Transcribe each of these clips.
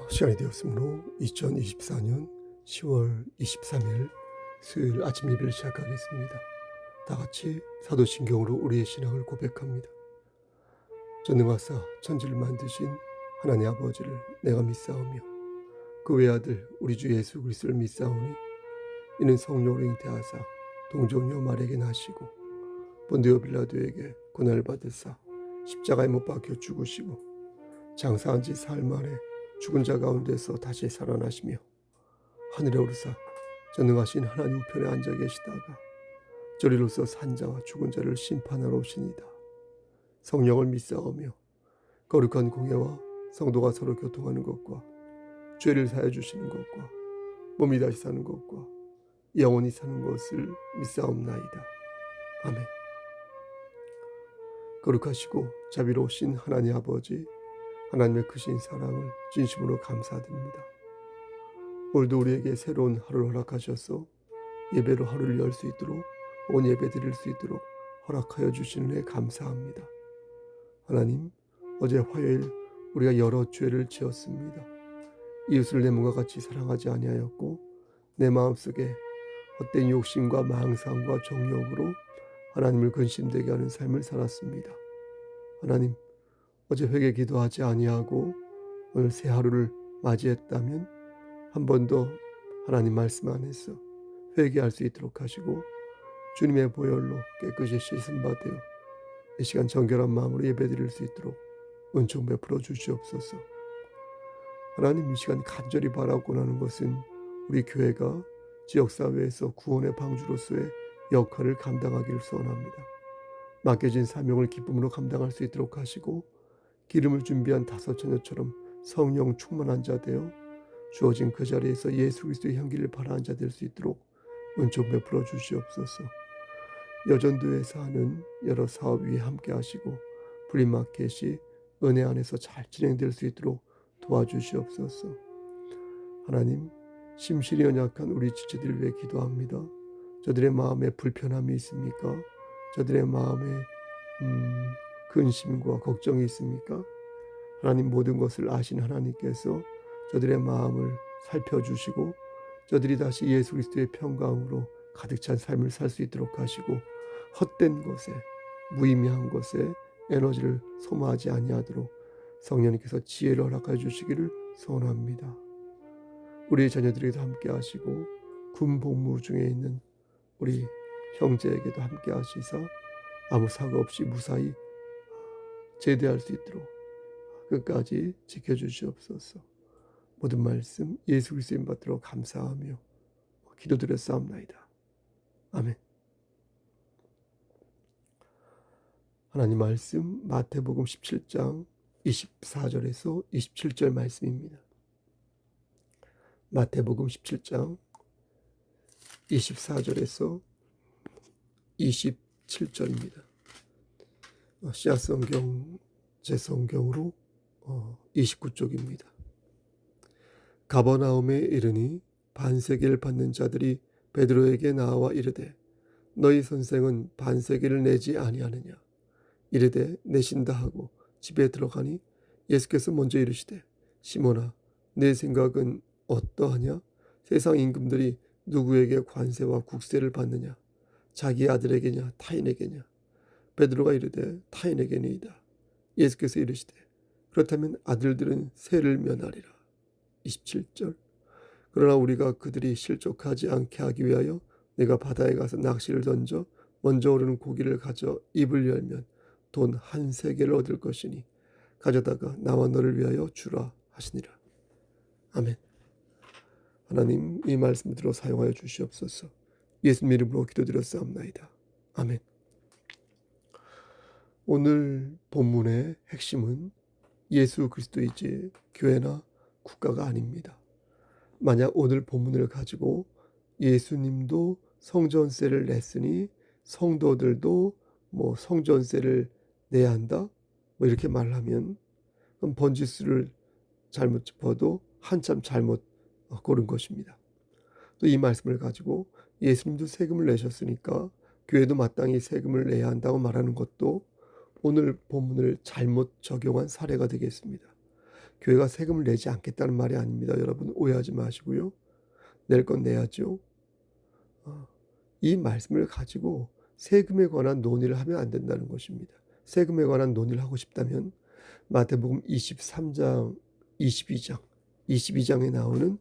시간이 되었으므로 2024년 10월 23일 수요일 아침 예배를 시작하겠습니다. 다 같이 사도신경으로 우리의 신앙을 고백합니다. 전능하사 천지를 만드신 하나님 아버지를 내가 믿사오며 그 외아들 우리 주 예수 그리스도를 믿사오니 이는 성령으로 잉태하사 동정녀 마리아에게 나시고 본디오 빌라도에게 고난을 받으사 십자가에 못 박혀 죽으시고 장사한 지 사흘 만에 죽은 자 가운데서 다시 살아나시며 하늘에 오르사 전능하신 하나님 우편에 앉아 계시다가 저리로서 산자와 죽은 자를 심판하러 오시니이다. 성령을 믿사오며 거룩한 공예와 성도가 서로 교통하는 것과 죄를 사해 주시는 것과 몸이 다시 사는 것과 영원히 사는 것을 믿사옵나이다. 아멘. 거룩하시고 자비로우신 하나님 아버지, 하나님의 크신 사랑을 진심으로 감사드립니다. 오늘도 우리에게 새로운 하루를 허락하셔서 예배로 하루를 열 수 있도록 혹은 예배 드릴 수 있도록 허락하여 주시는 데 감사합니다. 하나님, 어제 화요일 우리가 여러 죄를 지었습니다. 이웃을 내 몸과 같이 사랑하지 아니하였고 내 마음속에 헛된 욕심과 망상과 정욕으로 하나님을 근심되게 하는 삶을 살았습니다. 하나님, 어제 회개 기도하지 아니하고 오늘 새 하루를 맞이했다면 한 번 더 하나님 말씀 안에서 회개할 수 있도록 하시고 주님의 보혈로 깨끗이 씻음 받으어 이 시간 정결한 마음으로 예배드릴 수 있도록 은총 베풀어 주시옵소서. 하나님, 이 시간 간절히 바라고 하는 것은 우리 교회가 지역사회에서 구원의 방주로서의 역할을 감당하기를 소원합니다. 맡겨진 사명을 기쁨으로 감당할 수 있도록 하시고 기름을 준비한 다섯 처녀처럼 성령 충만한 자 되어 주어진 그 자리에서 예수 그리스도의 향기를 발하는 자 될 수 있도록 은총 베풀어 주시옵소서. 여전도에서 하는 여러 사업 위에 함께 하시고 프리마켓이 은혜 안에서 잘 진행될 수 있도록 도와주시옵소서. 하나님, 심신이 연약한 우리 지체들 위해 기도합니다. 저들의 마음에 불편함이 있습니까? 저들의 마음에 근심과 걱정이 있습니까? 하나님, 모든 것을 아신 하나님께서 저들의 마음을 살펴주시고 저들이 다시 예수 그리스도의 평강으로 가득 찬 삶을 살 수 있도록 하시고 헛된 것에 무의미한 것에 에너지를 소모하지 아니하도록 성령님께서 지혜를 허락해 주시기를 소원합니다. 우리의 자녀들에게도 함께 하시고 군 복무 중에 있는 우리 형제에게도 함께 하시사 아무 사고 없이 무사히 제대할 수 있도록 끝까지 지켜주시옵소서. 모든 말씀 예수 그리스도의 이름 받들어 감사하며 기도드렸사옵나이다. 아멘. 하나님 말씀 마태복음 17장 24절에서 27절 말씀입니다. 마태복음 17장 24절에서 27절입니다. 씨앗 성경 제 성경으로 29쪽입니다. 가버나움에 이르니 반세계를 받는 자들이 베드로에게 나와 이르되 너희 선생은 반세계를 내지 아니하느냐. 이르되 내신다 하고 집에 들어가니 예수께서 먼저 이르시되 시몬아, 내 생각은 어떠하냐? 세상 임금들이 누구에게 관세와 국세를 받느냐? 자기 아들에게냐 타인에게냐? 베드로가 이르되 타인에게니이다. 예수께서 이르시되 그렇다면 아들들은 세를 면하리라. 27절. 그러나 우리가 그들이 실족하지 않게 하기 위하여 내가 바다에 가서 낚시를 던져 먼저 오르는 고기를 가져 입을 열면 돈 한 세겔을 얻을 것이니 가져다가 나와 너를 위하여 주라 하시니라. 아멘. 하나님, 이 말씀 들어 사용하여 주시옵소서. 예수님 이름으로 기도드렸사옵나이다. 아멘. 오늘 본문의 핵심은 예수 그리스도이지 교회나 국가가 아닙니다. 만약 오늘 본문을 가지고 예수님도 성전세를 냈으니 성도들도 성전세를 내야 한다 이렇게 말하면 그럼 번지수를 잘못 짚어도 한참 잘못 고른 것입니다. 또 이 말씀을 가지고 예수님도 세금을 내셨으니까 교회도 마땅히 세금을 내야 한다고 말하는 것도 오늘 본문을 잘못 적용한 사례가 되겠습니다. 교회가 세금을 내지 않겠다는 말이 아닙니다. 여러분 오해하지 마시고요. 낼 건 내야죠. 어, 이 말씀을 가지고 세금에 관한 논의를 하면 안 된다는 것입니다. 세금에 관한 논의를 하고 싶다면 마태복음 23장, 22장, 22장에 나오는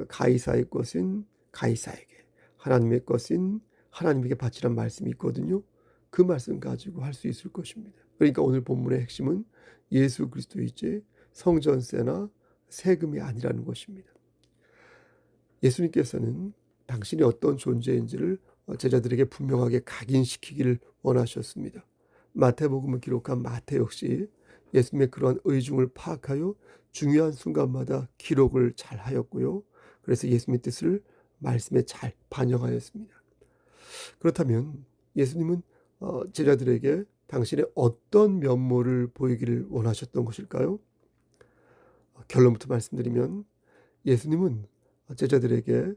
가이사의 것은 가이사에게, 하나님의 것은 하나님에게 바치란 말씀이 있거든요. 그 말씀 가지고 할 수 있을 것입니다. 그러니까 오늘 본문의 핵심은 예수 그리스도이지 성전세나 세금이 아니라는 것입니다. 예수님께서는 당신이 어떤 존재인지를 제자들에게 분명하게 각인시키기를 원하셨습니다. 마태복음을 기록한 마태 역시 예수님의 그러한 의중을 파악하여 중요한 순간마다 기록을 잘 하였고요. 그래서 예수님의 뜻을 말씀에 잘 반영하였습니다. 그렇다면 예수님은 제자들에게 당신의 어떤 면모를 보이기를 원하셨던 것일까요? 결론부터 말씀드리면 예수님은 제자들에게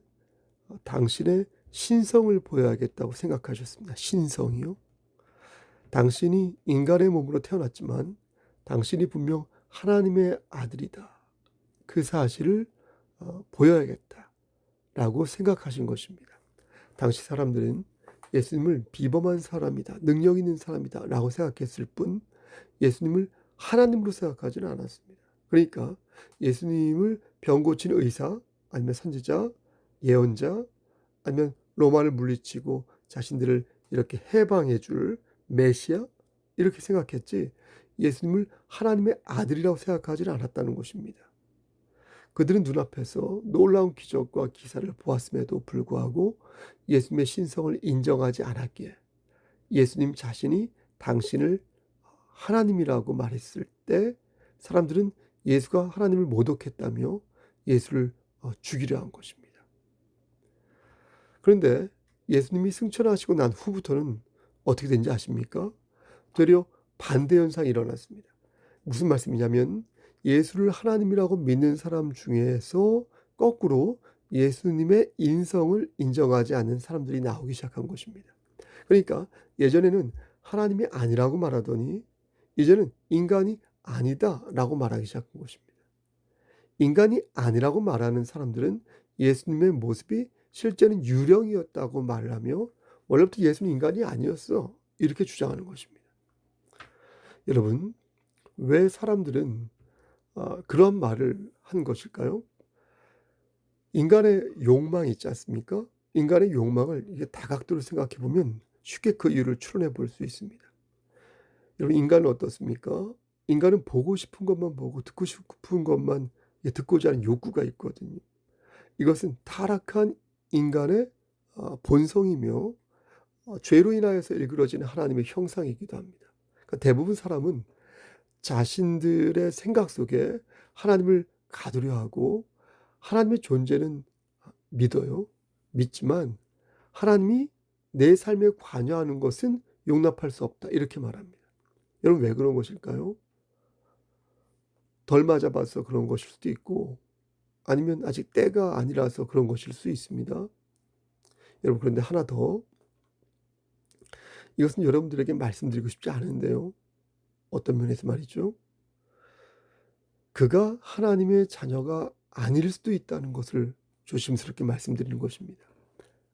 당신의 신성을 보여야겠다고 생각하셨습니다. 신성이요. 당신이 인간의 몸으로 태어났지만 당신이 분명 하나님의 아들이다. 그 사실을 보여야겠다라고 생각하신 것입니다. 당시 사람들은 예수님을 비범한 사람이다, 능력 있는 사람이다 라고 생각했을 뿐 예수님을 하나님으로 생각하지는 않았습니다. 그러니까 예수님을 병 고치는 의사, 아니면 선지자, 예언자, 아니면 로마를 물리치고 자신들을 이렇게 해방해 줄 메시아, 이렇게 생각했지 예수님을 하나님의 아들이라고 생각하지는 않았다는 것입니다. 그들은 눈앞에서 놀라운 기적과 기사를 보았음에도 불구하고 예수님의 신성을 인정하지 않았기에 예수님 자신이 당신을 하나님이라고 말했을 때 사람들은 예수가 하나님을 모독했다며 예수를 죽이려 한 것입니다. 그런데 예수님이 승천하시고 난 후부터는 어떻게 된지 아십니까? 되려 반대 현상이 일어났습니다. 무슨 말씀이냐면 예수를 하나님이라고 믿는 사람 중에서 거꾸로 예수님의 인성을 인정하지 않는 사람들이 나오기 시작한 것입니다. 그러니까 예전에는 하나님이 아니라고 말하더니 이제는 인간이 아니다라고 말하기 시작한 것입니다. 인간이 아니라고 말하는 사람들은 예수님의 모습이 실제는 유령이었다고 말을 하며 원래부터 예수는 인간이 아니었어, 이렇게 주장하는 것입니다. 여러분, 왜 사람들은 그런 말을 한 것일까요? 인간의 욕망이 있지 않습니까? 인간의 욕망을 이게 다각도로 생각해 보면 쉽게 그 이유를 추론해 볼 수 있습니다. 여러분, 인간은 어떻습니까? 인간은 보고 싶은 것만 보고 듣고 싶은 것만 듣고자 하는 욕구가 있거든요. 이것은 타락한 인간의 본성이며 죄로 인하여서 일그러지는 하나님의 형상이기도 합니다. 그러니까 대부분 사람은 자신들의 생각 속에 하나님을 가두려 하고 하나님의 존재는 믿어요. 믿지만 하나님이 내 삶에 관여하는 것은 용납할 수 없다, 이렇게 말합니다. 여러분, 왜 그런 것일까요? 덜 맞아봐서 그런 것일 수도 있고 아니면 아직 때가 아니라서 그런 것일 수 있습니다. 여러분, 그런데 하나 더, 이것은 여러분들에게 말씀드리고 싶지 않은데요. 어떤 면에서 말이죠. 그가 하나님의 자녀가 아닐 수도 있다는 것을 조심스럽게 말씀드리는 것입니다.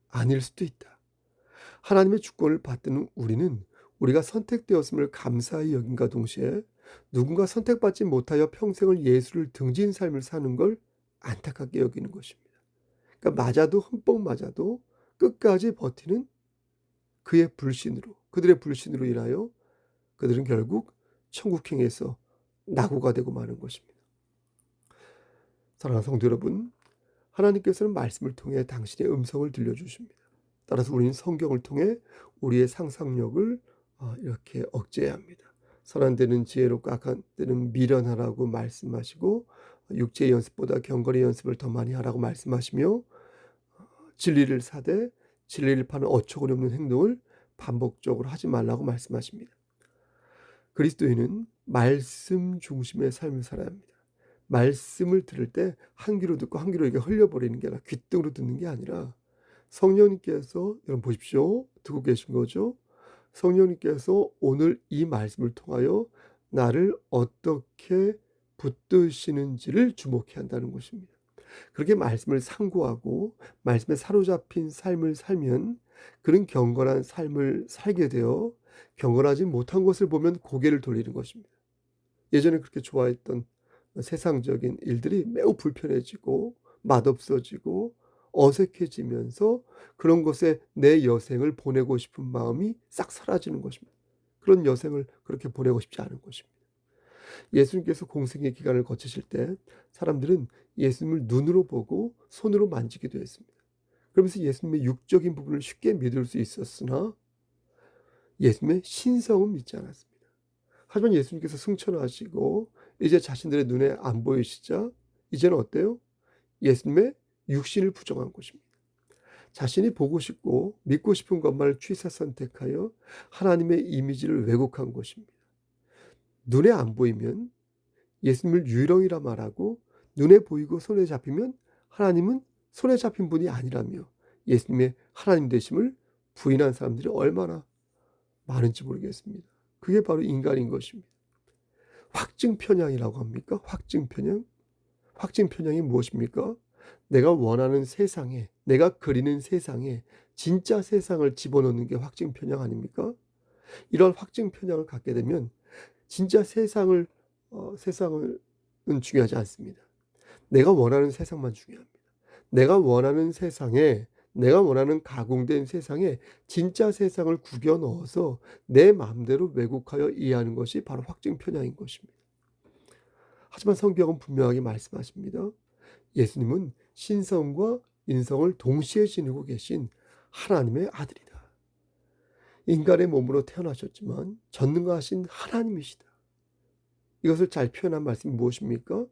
아닐 수도 있다. 하나님의 주권을 받드는 우리는 우리가 선택되었음을 감사히 여김과 동시에 누군가 선택받지 못하여 평생을 예수를 등진 삶을 사는 걸 안타깝게 여기는 것입니다. 그러니까 맞아도 흠뻑 맞아도 끝까지 버티는 그들의 불신으로 인하여 그들은 결국 천국행에서 낙오가 되고 마는 것입니다. 사랑하는 성도 여러분, 하나님께서는 말씀을 통해 당신의 음성을 들려주십니다. 따라서 우리는 성경을 통해 우리의 상상력을 이렇게 억제해야 합니다. 선한 데는 지혜롭고 악한 데는 미련하라고 말씀하시고 육체의 연습보다 경건의 연습을 더 많이 하라고 말씀하시며 진리를 사되 진리를 파는 어처구니 없는 행동을 반복적으로 하지 말라고 말씀하십니다. 그리스도인은 말씀 중심의 삶을 살아야 합니다. 말씀을 들을 때 한 귀로 듣고 한 귀로 이게 흘려버리는 게 아니라 귓등으로 듣는 게 아니라 성령님께서, 여러분 보십시오, 듣고 계신 거죠? 성령님께서 오늘 이 말씀을 통하여 나를 어떻게 붙드시는지를 주목해야 한다는 것입니다. 그렇게 말씀을 상고하고 말씀에 사로잡힌 삶을 살면 그런 경건한 삶을 살게 되어 경건하지 못한 것을 보면 고개를 돌리는 것입니다. 예전에 그렇게 좋아했던 세상적인 일들이 매우 불편해지고 맛없어지고 어색해지면서 그런 것에 내 여생을 보내고 싶은 마음이 싹 사라지는 것입니다. 그런 여생을 그렇게 보내고 싶지 않은 것입니다. 예수님께서 공생의 기간을 거치실 때 사람들은 예수님을 눈으로 보고 손으로 만지기도 했습니다. 그러면서 예수님의 육적인 부분을 쉽게 믿을 수 있었으나 예수님의 신성은 믿지 않았습니다. 하지만 예수님께서 승천하시고 이제 자신들의 눈에 안 보이시자 이제는 어때요? 예수님의 육신을 부정한 것입니다. 자신이 보고 싶고 믿고 싶은 것만을 취사 선택하여 하나님의 이미지를 왜곡한 것입니다. 눈에 안 보이면 예수님을 유령이라 말하고 눈에 보이고 손에 잡히면 하나님은 손에 잡힌 분이 아니라며 예수님의 하나님 되심을 부인한 사람들이 얼마나 많은지 모르겠습니다. 그게 바로 인간인 것입니다. 확증편향이라고 합니까? 확증편향? 확증편향이 무엇입니까? 내가 원하는 세상에, 내가 그리는 세상에 진짜 세상을 집어넣는 게 확증편향 아닙니까? 이런 확증편향을 갖게 되면 진짜 세상은 중요하지 않습니다. 내가 원하는 세상만 중요합니다. 내가 원하는 세상에, 내가 원하는 가공된 세상에 진짜 세상을 구겨 넣어서 내 마음대로 왜곡하여 이해하는 것이 바로 확증편향인 것입니다. 하지만 성경은 분명하게 말씀하십니다. 예수님은 신성과 인성을 동시에 지니고 계신 하나님의 아들이다. 인간의 몸으로 태어나셨지만 전능하신 하나님이시다. 이것을 잘 표현한 말씀이 무엇입니까?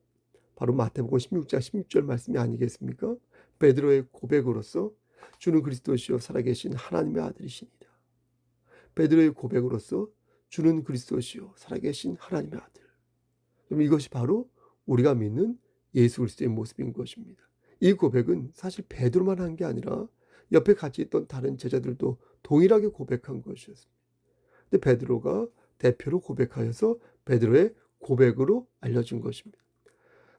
바로 마태복음 16장 16절 말씀이 아니겠습니까? 베드로의 고백으로서 주는 그리스도시요 살아계신 하나님의 아들이시니다. 베드로의 고백으로서 주는 그리스도시요 살아계신 하나님의 아들. 그럼 이것이 바로 우리가 믿는 예수 그리스도의 모습인 것입니다. 이 고백은 사실 베드로만 한 게 아니라 옆에 같이 있던 다른 제자들도 동일하게 고백한 것이었습니다. 근데 베드로가 대표로 고백하여서 베드로의 고백으로 알려진 것입니다.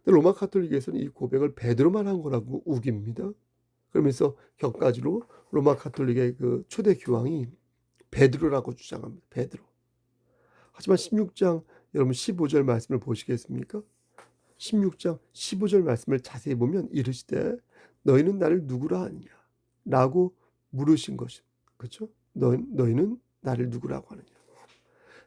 로마 가톨릭에서는 이 고백을 베드로만 한 거라고 우깁니다. 그러면서 격가지로 로마 가톨릭의 그 초대 교황이 베드로라고 주장합니다. 베드로. 하지만 16장 여러분 15절 말씀을 보시겠습니까? 16장 15절 말씀을 자세히 보면 이르시되 너희는 나를 누구라 하느냐 라고 물으신 것이 그렇죠? 너희는 나를 누구라고 하느냐.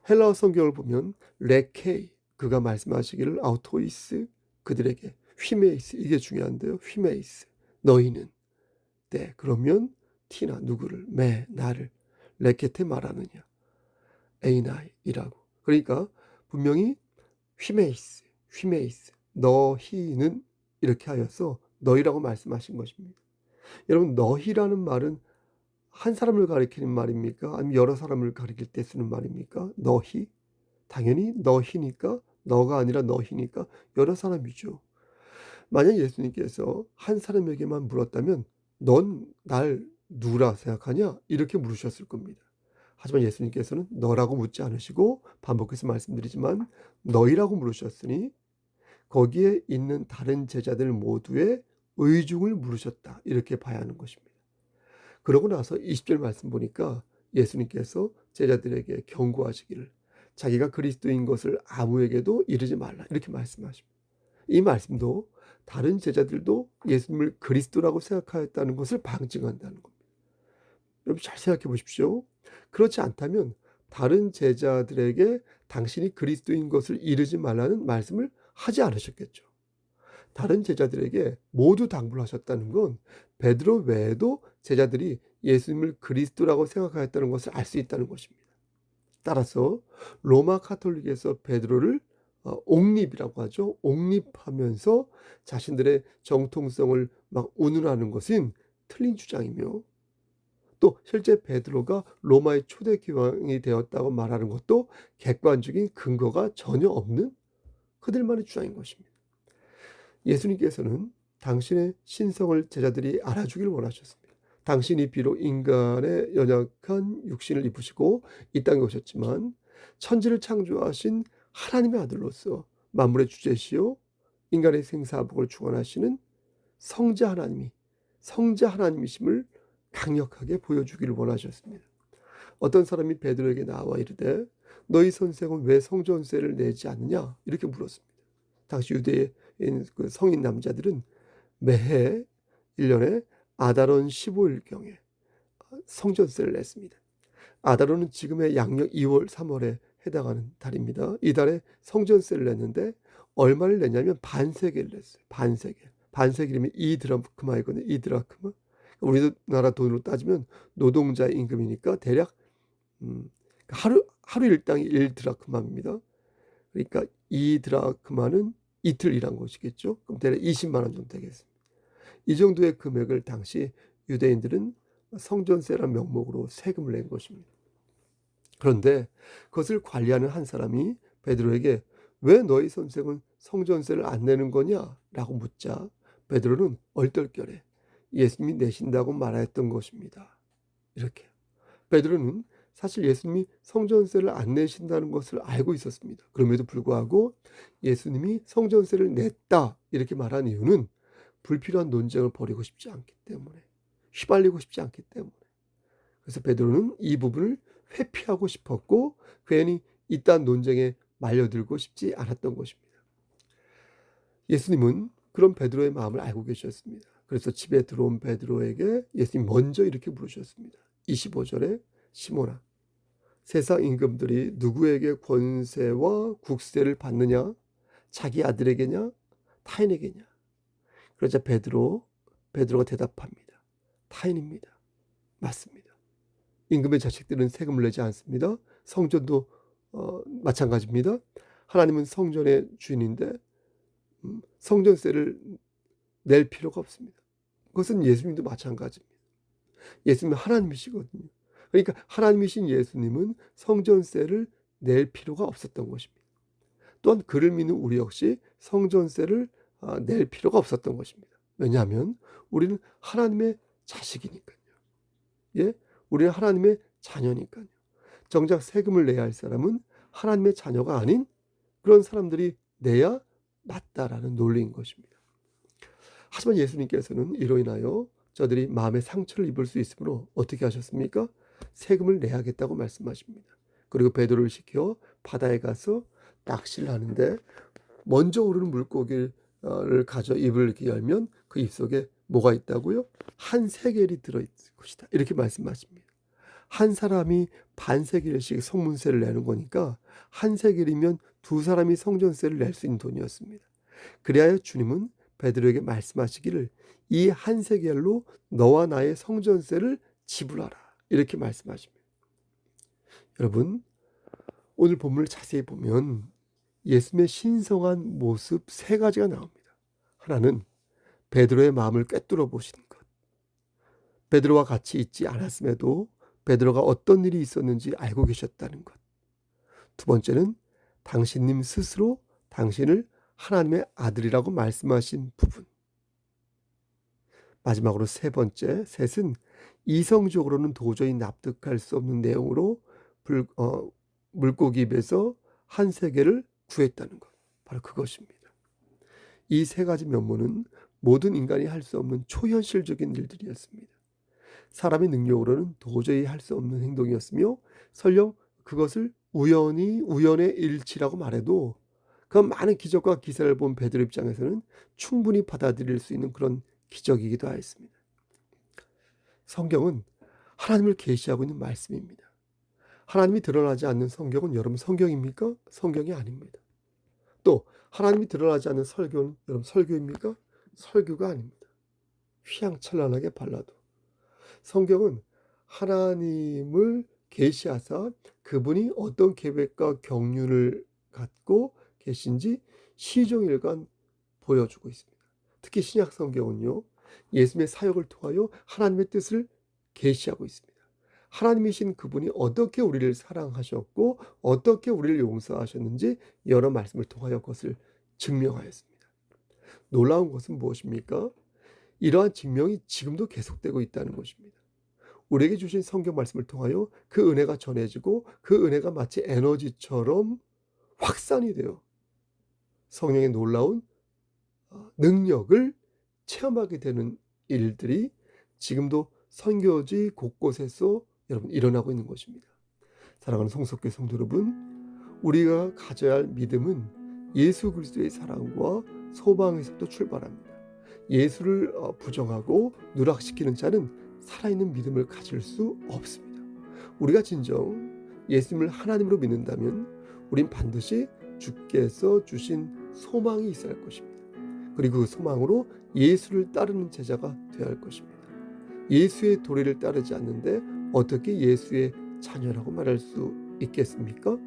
헬라어 성경을 보면 레케이 그가 말씀하시기를 아우토이스 그들에게 휘메이스 이게 중요한데요. 휘메이스 너희는 네 그러면 티나 누구를 나를 레케테 말하느냐 에이나이라고 그러니까 분명히 휘메이스 너희는 이렇게 하여서 너희라고 말씀하신 것입니다. 여러분 너희라는 말은 한 사람을 가리키는 말입니까? 아니면 여러 사람을 가리킬 때 쓰는 말입니까? 너희? 당연히 너희니까 너가 아니라 너희니까 여러 사람이죠. 만약 예수님께서 한 사람에게만 물었다면 넌 날 누구라 생각하냐? 이렇게 물으셨을 겁니다. 하지만 예수님께서는 너라고 묻지 않으시고 반복해서 말씀드리지만 너희라고 물으셨으니 거기에 있는 다른 제자들 모두의 의중을 물으셨다. 이렇게 봐야 하는 것입니다. 그러고 나서 20절 말씀 보니까 예수님께서 제자들에게 경고하시기를 자기가 그리스도인 것을 아무에게도 이르지 말라. 이렇게 말씀하십니다. 이 말씀도 다른 제자들도 예수님을 그리스도라고 생각하였다는 것을 방증한다는 겁니다. 여러분 잘 생각해 보십시오. 그렇지 않다면 다른 제자들에게 당신이 그리스도인 것을 이르지 말라는 말씀을 하지 않으셨겠죠. 다른 제자들에게 모두 당부를 하셨다는 건 베드로 외에도 제자들이 예수님을 그리스도라고 생각하였다는 것을 알 수 있다는 것입니다. 따라서 로마 가톨릭에서 베드로를 옹립이라고 하죠. 옹립하면서 자신들의 정통성을 막 운운하는 것은 틀린 주장이며 또 실제 베드로가 로마의 초대 교황이 되었다고 말하는 것도 객관적인 근거가 전혀 없는 그들만의 주장인 것입니다. 예수님께서는 당신의 신성을 제자들이 알아주기를 원하셨습니다. 당신이 비록 인간의 연약한 육신을 입으시고 이 땅에 오셨지만 천지를 창조하신 하나님의 아들로서 만물의 주제시요 인간의 생사복을 주관하시는 성자 하나님이심을 강력하게 보여주기를 원하셨습니다. 어떤 사람이 베드로에게 나와 이르되 너희 선생은 왜 성전세를 내지 않느냐 이렇게 물었습니다. 당시 유대인 그 성인 남자들은 매해 1년에 아다론 15일경에 성전세를 냈습니다. 아다론은 지금의 양력 2월 3월에 해당하는 달입니다. 이 달에 성전세를 냈는데 얼마를 냈냐면 반세겔을 냈어요. 반세겔이면 2드라크마이거든요. 2드라크마. 우리나라 돈으로 따지면 노동자 임금이니까 대략 하루 일당이 1드라크마입니다. 그러니까 2드라크마는 이틀 일한 것이겠죠. 그럼 대략 20만 원 정도 되겠습니다. 이 정도의 금액을 당시 유대인들은 성전세라는 명목으로 세금을 낸 것입니다. 그런데 그것을 관리하는 한 사람이 베드로에게 왜 너희 선생은 성전세를 안 내는 거냐? 라고 묻자 베드로는 얼떨결에 예수님이 내신다고 말하였던 것입니다. 이렇게. 베드로는 사실 예수님이 성전세를 안 내신다는 것을 알고 있었습니다. 그럼에도 불구하고 예수님이 성전세를 냈다 이렇게 말한 이유는 불필요한 논쟁을 벌이고 싶지 않기 때문에, 휘발리고 싶지 않기 때문에. 그래서 베드로는 이 부분을 회피하고 싶었고 괜히 이딴 논쟁에 말려들고 싶지 않았던 것입니다. 예수님은 그런 베드로의 마음을 알고 계셨습니다. 그래서 집에 들어온 베드로에게 예수님 먼저 이렇게 물으셨습니다. 25절에 시몬아, 세상 임금들이 누구에게 권세와 국세를 받느냐? 자기 아들에게냐? 타인에게냐? 그러자 베드로가 대답합니다. 타인입니다. 맞습니다. 임금의 자식들은 세금을 내지 않습니다. 성전도 마찬가지입니다. 하나님은 성전의 주인인데 성전세를 낼 필요가 없습니다. 그것은 예수님도 마찬가지입니다. 예수님은 하나님이시거든요. 그러니까 하나님이신 예수님은 성전세를 낼 필요가 없었던 것입니다. 또한 그를 믿는 우리 역시 성전세를 낼 필요가 없었던 것입니다. 왜냐하면 우리는 하나님의 자식이니까요. 예? 우리는 하나님의 자녀니까요. 정작 세금을 내야 할 사람은 하나님의 자녀가 아닌 그런 사람들이 내야 맞다라는 논리인 것입니다. 하지만 예수님께서는 이로 인하여 저들이 마음의 상처를 입을 수 있으므로 어떻게 하셨습니까? 세금을 내야겠다고 말씀하십니다. 그리고 베드로를 시켜 바다에 가서 낚시를 하는데 먼저 오르는 물고기를 가져 입을 이렇게 열면 그 입속에 뭐가 있다고요? 한 세겔이 들어있을 것이다. 이렇게 말씀하십니다. 한 사람이 반세겔씩 성문세를 내는 거니까 한 세겔이면 두 사람이 성전세를 낼 수 있는 돈이었습니다. 그리하여 주님은 베드로에게 말씀하시기를 이 한 세겔로 너와 나의 성전세를 지불하라. 이렇게 말씀하십니다. 여러분, 오늘 본문을 자세히 보면 예수님의 신성한 모습 세 가지가 나옵니다. 하나는 베드로의 마음을 꿰뚫어 보시는 것. 베드로와 같이 있지 않았음에도 베드로가 어떤 일이 있었는지 알고 계셨다는 것. 두 번째는 당신님 스스로 당신을 하나님의 아들이라고 말씀하신 부분. 마지막으로 세 번째, 셋은 이성적으로는 도저히 납득할 수 없는 내용으로 물고기 입에서 한 세겔을 구했다는 것. 바로 그것입니다. 이 세 가지 면모는 모든 인간이 할 수 없는 초현실적인 일들이었습니다. 사람의 능력으로는 도저히 할 수 없는 행동이었으며 설령 그것을 우연의 일치라고 말해도 그 많은 기적과 기사를 본 베드로 입장에서는 충분히 받아들일 수 있는 그런 기적이기도 하였습니다. 성경은 하나님을 계시하고 있는 말씀입니다. 하나님이 드러나지 않는 성경은 여러분 성경입니까? 성경이 아닙니다. 또 하나님이 드러나지 않는 설교는 여러분 설교입니까? 설교가 아닙니다. 휘황찬란하게 발라도 성경은 하나님을 계시하사 그분이 어떤 계획과 경륜을 갖고 계신지 시종일관 보여주고 있습니다. 특히 신약 성경은요, 예수님의 사역을 통하여 하나님의 뜻을 계시하고 있습니다. 하나님이신 그분이 어떻게 우리를 사랑하셨고 어떻게 우리를 용서하셨는지 여러 말씀을 통하여 그것을 증명하였습니다. 놀라운 것은 무엇입니까? 이러한 증명이 지금도 계속되고 있다는 것입니다. 우리에게 주신 성경 말씀을 통하여 그 은혜가 전해지고 그 은혜가 마치 에너지처럼 확산이 되어 성령의 놀라운 능력을 체험하게 되는 일들이 지금도 선교지 곳곳에서 여러분 일어나고 있는 것입니다. 사랑하는 성석교회 성도 여러분, 우리가 가져야 할 믿음은 예수 그리스도의 사랑과 소망에서부터 출발합니다. 예수를 부정하고 누락시키는 자는 살아있는 믿음을 가질 수 없습니다. 우리가 진정 예수님을 하나님으로 믿는다면 우린 반드시 주께서 주신 소망이 있어야 할 것입니다. 그리고 그 소망으로 예수를 따르는 제자가 되어야 할 것입니다. 예수의 도리를 따르지 않는데 어떻게 예수의 자녀라고 말할 수 있겠습니까?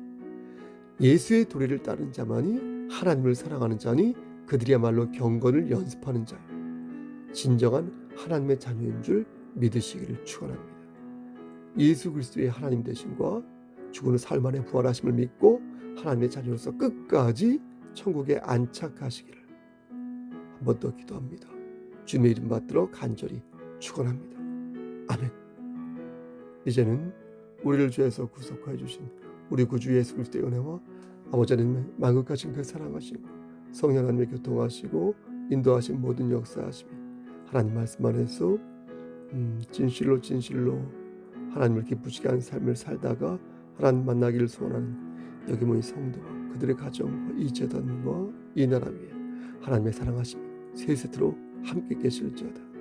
예수의 도리를 따른 자만이 하나님을 사랑하는 자니 그들이야말로 경건을 연습하는 자요, 진정한 하나님의 자녀인 줄 믿으시기를 축원합니다. 예수 그리스도의 하나님 되심과 죽은 후 사흘 만에 부활하심을 믿고 하나님의 자녀로서 끝까지 천국에 안착하시기를 한 번 더 기도합니다. 주님의 이름 받들어 간절히 축원합니다. 아멘. 이제는 우리를 죄에서 구속하여 주신 우리 구주 예수 그리스도의 은혜와 아버지 하나님의 만국하신 그 사랑하심과 성령 하나님의 교통하시고 인도하신 모든 역사하심이 하나님 말씀 안에서 진실로 하나님을 기쁘시게 하는 삶을 살다가 하나님 만나기를 소원하는 여기 모인 성도와 그들의 가정과 이 재단과 이 나라 위에 하나님의 사랑하심이 세세토록 함께 계실지어다.